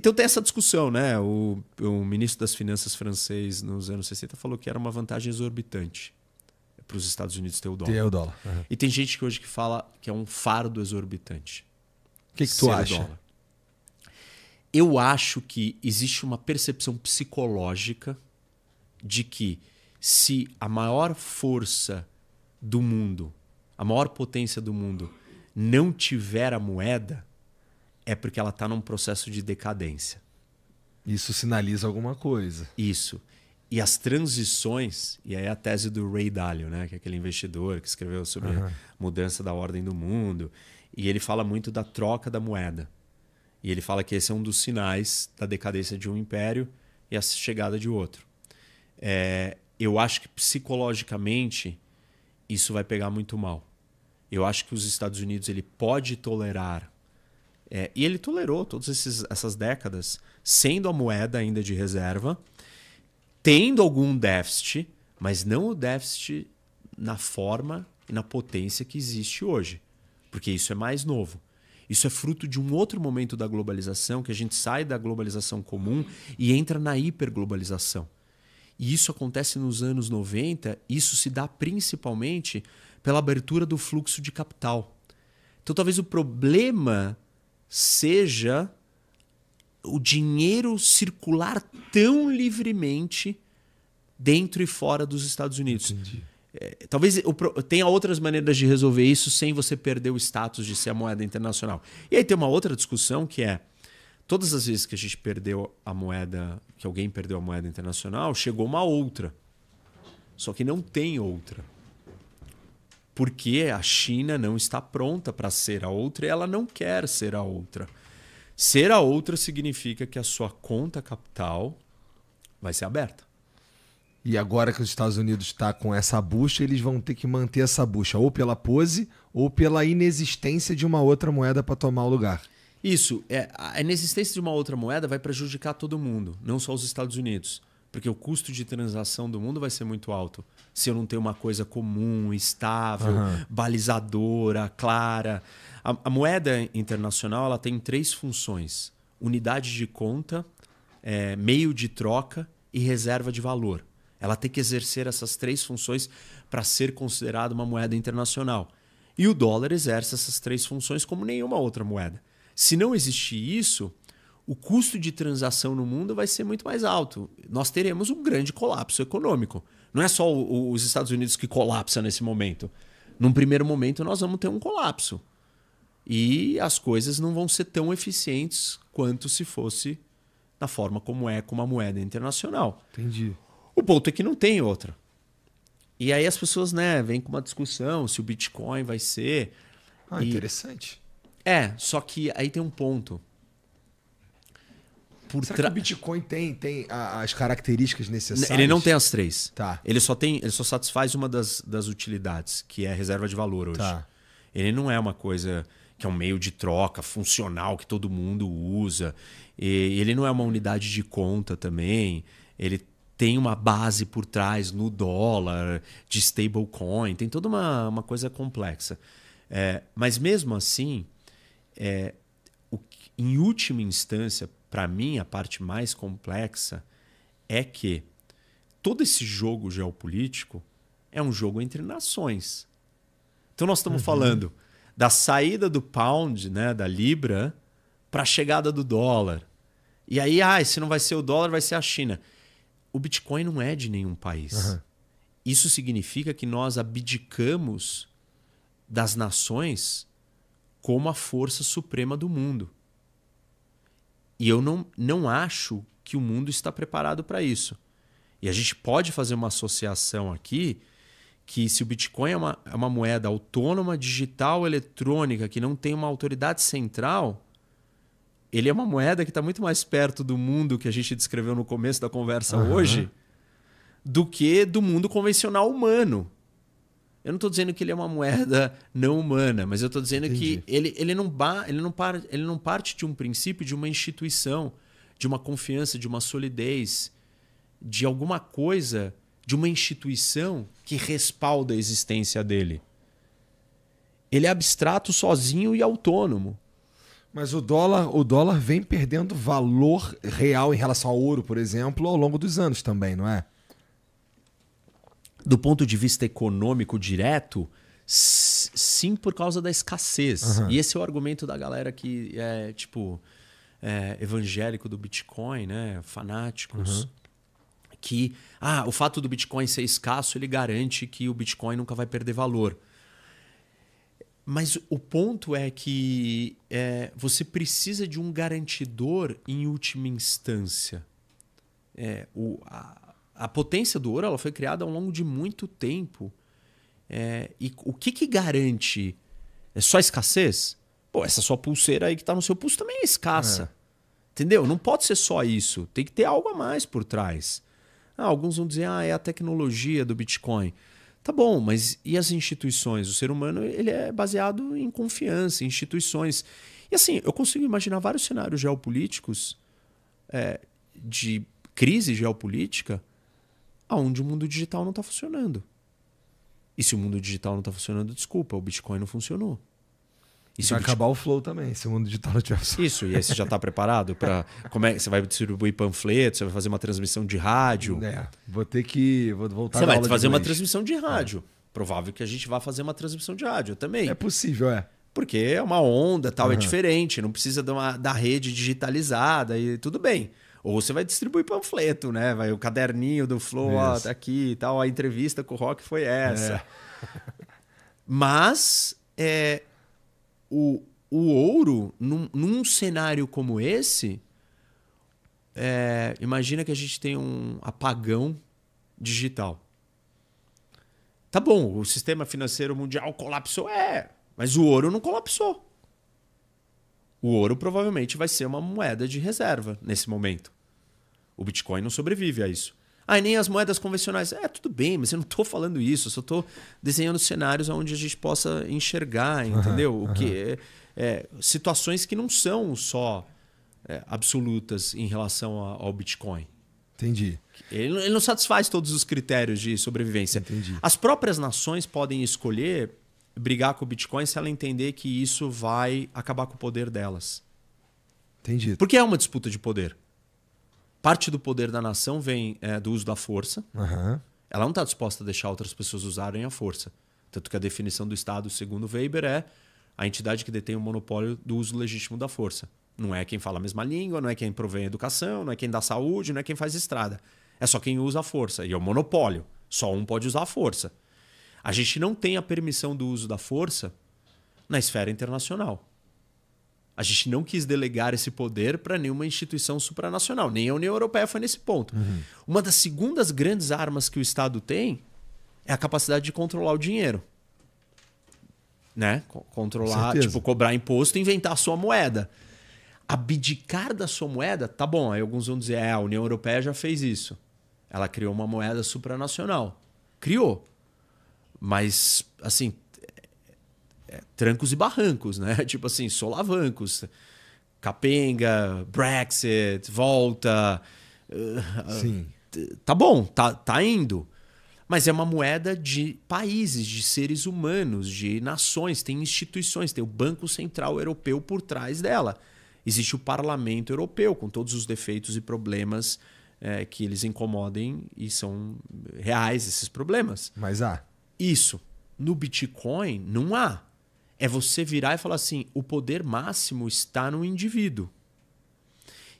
Então tem essa discussão, né? O ministro das Finanças francês nos anos 60 falou que era uma vantagem exorbitante para os Estados Unidos ter o dólar. Ter o dólar. E tem gente que hoje que fala que é um fardo exorbitante. O que tu acha? Dólar. Eu acho que existe uma percepção psicológica de que se a maior força do mundo, a maior potência do mundo, não tiver a moeda, é porque ela está num processo de decadência. Isso sinaliza alguma coisa. Isso. E as transições, e aí a tese do Ray Dalio, né, que é aquele investidor que escreveu sobre a mudança da ordem do mundo, e ele fala muito da troca da moeda. E ele fala que esse é um dos sinais da decadência de um império e a chegada de outro. Eu acho que psicologicamente isso vai pegar muito mal. Eu acho que os Estados Unidos ele pode tolerar, e ele tolerou todas essas décadas, sendo a moeda ainda de reserva, tendo algum déficit, mas não o déficit na forma e na potência que existe hoje, porque isso é mais novo. Isso é fruto de um outro momento da globalização, que a gente sai da globalização comum e entra na hiperglobalização. E isso acontece nos anos 90, isso se dá principalmente pela abertura do fluxo de capital. Então talvez o problema seja o dinheiro circular tão livremente dentro e fora dos Estados Unidos. Entendi. Talvez tenha outras maneiras de resolver isso sem você perder o status de ser a moeda internacional. E aí tem uma outra discussão que é, todas as vezes que a gente perdeu a moeda, que alguém perdeu a moeda internacional, chegou uma outra. Só que não tem outra. Porque a China não está pronta para ser a outra e ela não quer ser a outra. Ser a outra significa que a sua conta capital vai ser aberta. E agora que os Estados Unidos está com essa bucha, eles vão ter que manter essa bucha ou pela pose ou pela inexistência de uma outra moeda para tomar o lugar. Isso. A inexistência de uma outra moeda vai prejudicar todo mundo, não só os Estados Unidos. Porque o custo de transação do mundo vai ser muito alto. Se eu não tenho uma coisa comum, estável, balizadora, clara. A moeda internacional ela tem 3 funções. Unidade de conta, meio de troca e reserva de valor. Ela tem que exercer essas 3 funções para ser considerada uma moeda internacional. E o dólar exerce essas 3 funções como nenhuma outra moeda. Se não existir isso, o custo de transação no mundo vai ser muito mais alto. Nós teremos um grande colapso econômico. Não é só os Estados Unidos que colapsa nesse momento. Num primeiro momento, nós vamos ter um colapso. E as coisas não vão ser tão eficientes quanto se fosse da forma como é com uma moeda internacional. Entendi. O ponto é que não tem outra. E aí as pessoas vêm com uma discussão se o Bitcoin vai ser... Interessante. Só que aí tem um ponto. Será que o Bitcoin tem as características necessárias? Ele não tem as 3. Tá. Ele só satisfaz uma das utilidades, que é a reserva de valor hoje. Tá. Ele não é uma coisa que é um meio de troca funcional que todo mundo usa. E ele não é uma unidade de conta também. Ele tem uma base por trás no dólar, de stablecoin. Tem toda uma coisa complexa. Mas mesmo assim, em última instância, para mim, a parte mais complexa é que todo esse jogo geopolítico é um jogo entre nações. Então nós estamos falando da saída do pound, da libra, para a chegada do dólar. E aí, se não vai ser o dólar, vai ser a China. O Bitcoin não é de nenhum país. Isso significa que nós abdicamos das nações como a força suprema do mundo. E eu não acho que o mundo está preparado para isso. E a gente pode fazer uma associação aqui que se o Bitcoin é uma moeda autônoma, digital, eletrônica, que não tem uma autoridade central, ele é uma moeda que está muito mais perto do mundo que a gente descreveu no começo da conversa hoje do que do mundo convencional humano. Eu não estou dizendo que ele é uma moeda não humana, mas eu estou dizendo que ele não parte de um princípio, de uma instituição, de uma confiança, de uma solidez, de alguma coisa, de uma instituição que respalda a existência dele. Ele é abstrato, sozinho e autônomo. Mas o dólar vem perdendo valor real em relação ao ouro, por exemplo, ao longo dos anos também, não é? Do ponto de vista econômico direto, sim, por causa da escassez. Uhum. E esse é o argumento da galera que é, evangélico do Bitcoin, né? Fanáticos. Que o fato do Bitcoin ser escasso, ele garante que o Bitcoin nunca vai perder valor. Mas o ponto é que você precisa de um garantidor em última instância. A potência do ouro ela foi criada ao longo de muito tempo. E o que garante? É só escassez? Pô, essa sua pulseira aí que está no seu pulso também é escassa. Entendeu? Não pode ser só isso. Tem que ter algo a mais por trás. Alguns vão dizer, é a tecnologia do Bitcoin. Tá bom, mas e as instituições? O ser humano ele é baseado em confiança, em instituições. E assim, eu consigo imaginar vários cenários geopolíticos de crise geopolítica onde o mundo digital não está funcionando. E se o mundo digital não está funcionando, desculpa, o Bitcoin não funcionou. E vai acabar o flow também, se o mundo digital não tiver funcionando. Isso, e aí você já está preparado para... Você vai distribuir panfletos, você vai fazer uma transmissão de rádio. Vou voltar Você vai fazer uma transmissão de rádio. Provável que a gente vá fazer uma transmissão de rádio também. É possível, Porque é uma onda, tal, é diferente, não precisa da rede digitalizada e tudo bem. Ou você vai distribuir panfleto, né? Vai o caderninho do Flow, tá aqui e tal, a entrevista com o Rock foi essa. Mas o ouro, num cenário como esse, imagina que a gente tem um apagão digital. Tá bom, o sistema financeiro mundial colapsou, mas o ouro não colapsou. O ouro provavelmente vai ser uma moeda de reserva nesse momento. O Bitcoin não sobrevive a isso. E nem as moedas convencionais. Tudo bem, mas eu não estou falando isso. Eu só estou desenhando cenários onde a gente possa enxergar, entendeu? O que situações que não são só absolutas em relação ao Bitcoin. Entendi. Ele não satisfaz todos os critérios de sobrevivência. Entendi. As próprias nações podem escolher brigar com o Bitcoin se ela entender que isso vai acabar com o poder delas. Entendi. Porque é uma disputa de poder. Parte do poder da nação vem do uso da força. Ela não está disposta a deixar outras pessoas usarem a força. Tanto que a definição do Estado, segundo Weber, é a entidade que detém o monopólio do uso legítimo da força. Não é quem fala a mesma língua, não é quem provém a educação, não é quem dá saúde, não é quem faz estrada. É só quem usa a força. E é o monopólio. Só um pode usar a força. A gente não tem a permissão do uso da força na esfera internacional. A gente não quis delegar esse poder para nenhuma instituição supranacional. Nem a União Europeia foi nesse ponto. Uma das segundas grandes armas que o Estado tem é a capacidade de controlar o dinheiro. Né? Controlar, cobrar imposto e inventar a sua moeda. Abdicar da sua moeda, tá bom. Aí alguns vão dizer, a União Europeia já fez isso. Ela criou uma moeda supranacional. Criou. Mas, assim, trancos e barrancos, né? Tipo assim, solavancos. Capenga, Brexit, volta. Sim. Tá bom, tá indo. Mas é uma moeda de países, de seres humanos, de nações, tem instituições, tem o Banco Central Europeu por trás dela. Existe o Parlamento Europeu, com todos os defeitos e problemas que eles incomodem e são reais esses problemas. Mas Isso. No Bitcoin, não há. É você virar e falar assim, o poder máximo está no indivíduo.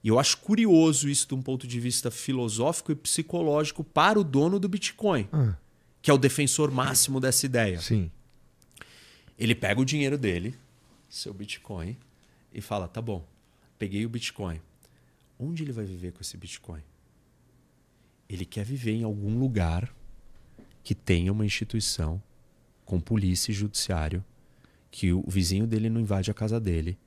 E eu acho curioso isso de um ponto de vista filosófico e psicológico para o dono do Bitcoin, que é o defensor máximo dessa ideia. Sim. Ele pega o dinheiro dele, seu Bitcoin, e fala, tá bom, peguei o Bitcoin. Onde ele vai viver com esse Bitcoin? Ele quer viver em algum lugar que tenha uma instituição com polícia e judiciário, que o vizinho dele não invade a casa dele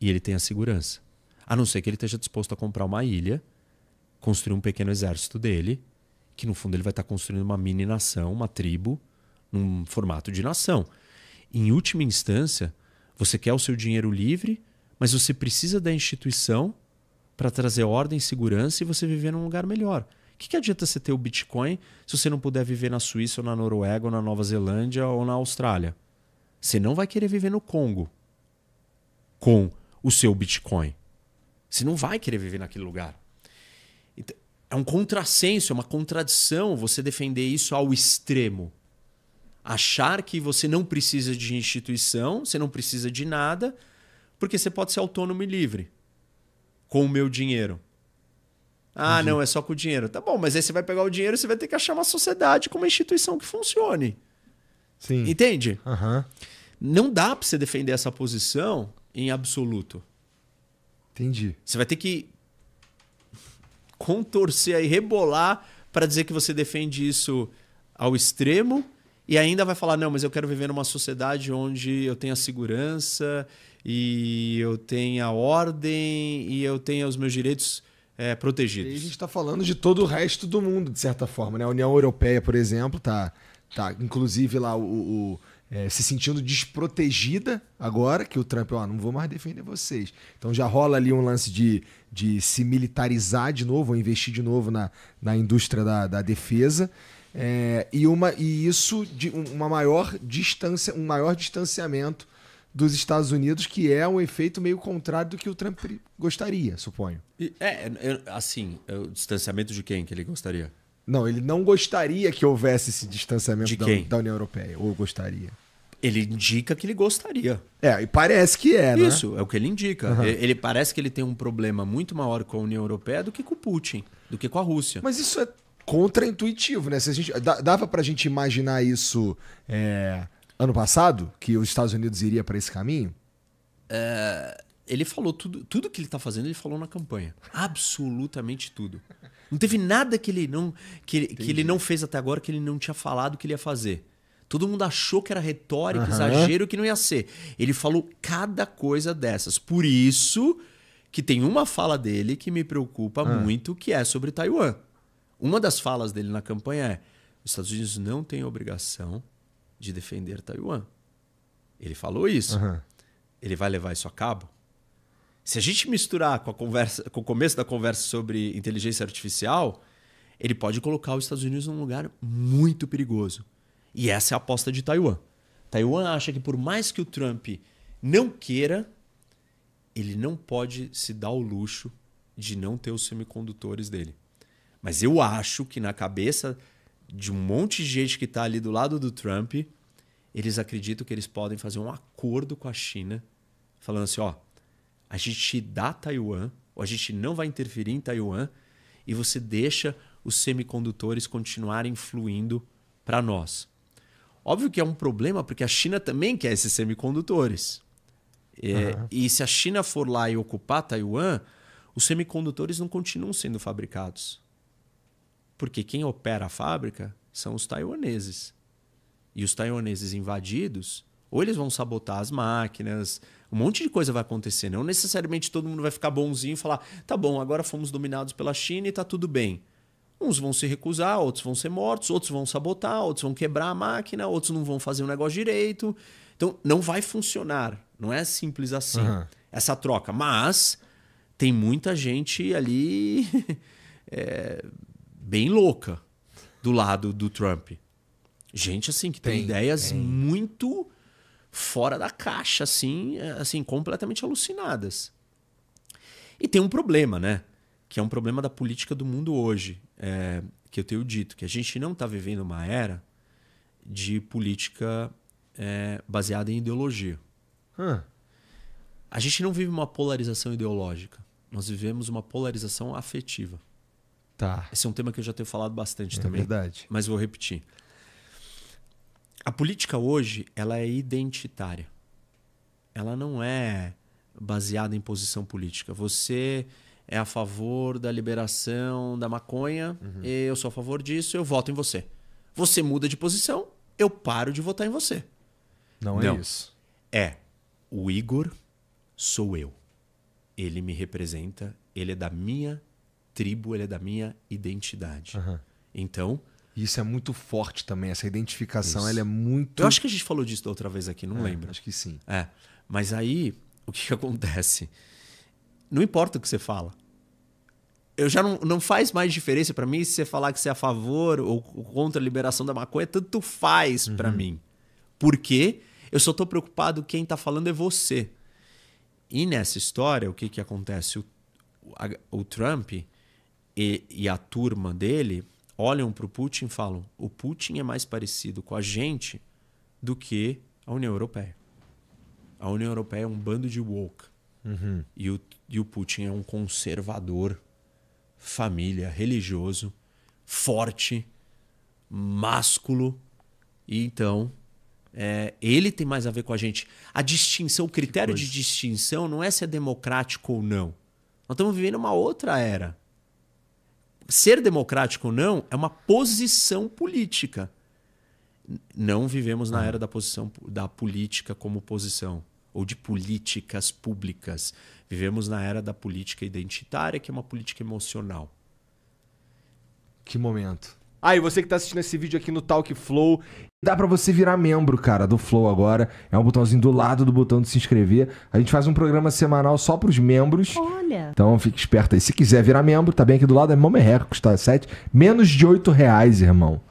e ele tenha segurança. A não ser que ele esteja disposto a comprar uma ilha, construir um pequeno exército dele, que no fundo ele vai estar construindo uma mini nação, uma tribo, num formato de nação. Em última instância, você quer o seu dinheiro livre, mas você precisa da instituição para trazer ordem e segurança e você viver num lugar melhor. O que adianta você ter o Bitcoin se você não puder viver na Suíça, ou na Noruega, ou na Nova Zelândia, ou na Austrália? Você não vai querer viver no Congo com o seu Bitcoin. Você não vai querer viver naquele lugar. Então, é um contrassenso, é uma contradição você defender isso ao extremo. Achar que você não precisa de instituição, você não precisa de nada, porque você pode ser autônomo e livre com o meu dinheiro. Ah, não, é só com o dinheiro. Tá bom, mas aí você vai pegar o dinheiro e você vai ter que achar uma sociedade com uma instituição que funcione. Sim. Entende? Aham. Não dá para você defender essa posição em absoluto. Entendi. Você vai ter que contorcer aí, rebolar para dizer que você defende isso ao extremo e ainda vai falar, não, mas eu quero viver numa sociedade onde eu tenha segurança e eu tenha ordem e eu tenha os meus direitos E aí a protegidos. gente está falando de todo o resto do mundo, de certa forma, né? A União Europeia, por exemplo, tá inclusive lá se sentindo desprotegida agora, que o Trump, não vou mais defender vocês. Então já rola ali um lance de se militarizar de novo, ou investir de novo na indústria da defesa. E isso de uma maior distância, um maior distanciamento dos Estados Unidos, que é um efeito meio contrário do que o Trump gostaria, suponho. O distanciamento de quem que ele gostaria? Não, ele não gostaria que houvesse esse distanciamento De quem? da União Europeia, ou gostaria. Ele indica que ele gostaria. E parece que né? Isso, é o que ele indica. Uhum. Ele parece que ele tem um problema muito maior com a União Europeia do que com o Putin, do que com a Rússia. Mas isso é contraintuitivo, né? Se a gente, dava pra gente imaginar isso ano passado, que os Estados Unidos iria para esse caminho? Ele falou tudo que ele está fazendo, ele falou na campanha. Absolutamente tudo. Não teve nada que ele não fez até agora que ele não tinha falado que ele ia fazer. Todo mundo achou que era retórica, exagero, que não ia ser. Ele falou cada coisa dessas. Por isso que tem uma fala dele que me preocupa muito, que é sobre Taiwan. Uma das falas dele na campanha é: os Estados Unidos não têm obrigação de defender Taiwan. Ele falou isso. Ele vai levar isso a cabo? Se a gente misturar com o começo da conversa sobre inteligência artificial, ele pode colocar os Estados Unidos num lugar muito perigoso. E essa é a aposta de Taiwan. Taiwan acha que por mais que o Trump não queira, ele não pode se dar o luxo de não ter os semicondutores dele. Mas eu acho que na cabeça de um monte de gente que está ali do lado do Trump, eles acreditam que eles podem fazer um acordo com a China, falando assim, a gente dá Taiwan, ou a gente não vai interferir em Taiwan, e você deixa os semicondutores continuarem fluindo para nós. Óbvio que é um problema, porque a China também quer esses semicondutores. E se a China for lá e ocupar Taiwan, os semicondutores não continuam sendo fabricados. Porque quem opera a fábrica são os taiwaneses. E os taiwaneses invadidos, ou eles vão sabotar as máquinas, um monte de coisa vai acontecer. Não necessariamente todo mundo vai ficar bonzinho e falar, tá bom, agora fomos dominados pela China e tá tudo bem. Uns vão se recusar, outros vão ser mortos, outros vão sabotar, outros vão quebrar a máquina, outros não vão fazer o negócio direito. Então, não vai funcionar. Não é simples assim, essa troca. Mas tem muita gente ali bem louca do lado do Trump. Gente assim que tem ideias muito fora da caixa, assim, completamente alucinadas. E tem um problema, né? Que é um problema da política do mundo hoje, que eu tenho dito, que a gente não está vivendo uma era de política baseada em ideologia. A gente não vive uma polarização ideológica, nós vivemos uma polarização afetiva. Tá. Esse é um tema que eu já tenho falado bastante também, verdade. mas vou repetir. A política hoje, ela é identitária. Ela não é baseada em posição política. Você é a favor da liberação da maconha, eu sou a favor disso, eu voto em você. Você muda de posição, eu paro de votar em você. Não é isso. O Igor sou eu. Ele me representa, ele é da minha tribo, ele é da minha identidade. Então... Isso é muito forte também, essa identificação, ela é muito... Eu acho que a gente falou disso da outra vez aqui, não lembro. Acho que sim. Mas aí, o que acontece? Não importa o que você fala. Eu já não faz mais diferença para mim se você falar que você é a favor ou contra a liberação da maconha, tanto faz para mim. Porque eu só tô preocupado quem tá falando é você. E nessa história, o que acontece? O Trump e a turma dele olham para o Putin e falam: o Putin é mais parecido com a gente do que a União Europeia. A União Europeia é um bando de woke. Uhum. E o Putin é um conservador, família, religioso, forte, másculo. E então, ele tem mais a ver com a gente. A distinção, o critério de distinção não é se é democrático ou não. Nós estamos vivendo uma outra era. Ser democrático ou não é uma posição política. Não vivemos na era da política como posição, ou de políticas públicas. Vivemos na era da política identitária, que é uma política emocional. Que momento. E você que tá assistindo esse vídeo aqui no Talk Flow, dá pra você virar membro, cara, do Flow agora. É um botãozinho do lado do botão de se inscrever. A gente faz um programa semanal só pros membros. Olha. Então fique esperto aí. Se quiser virar membro, tá bem aqui do lado. É mão merreca, custa menos de R$8, irmão.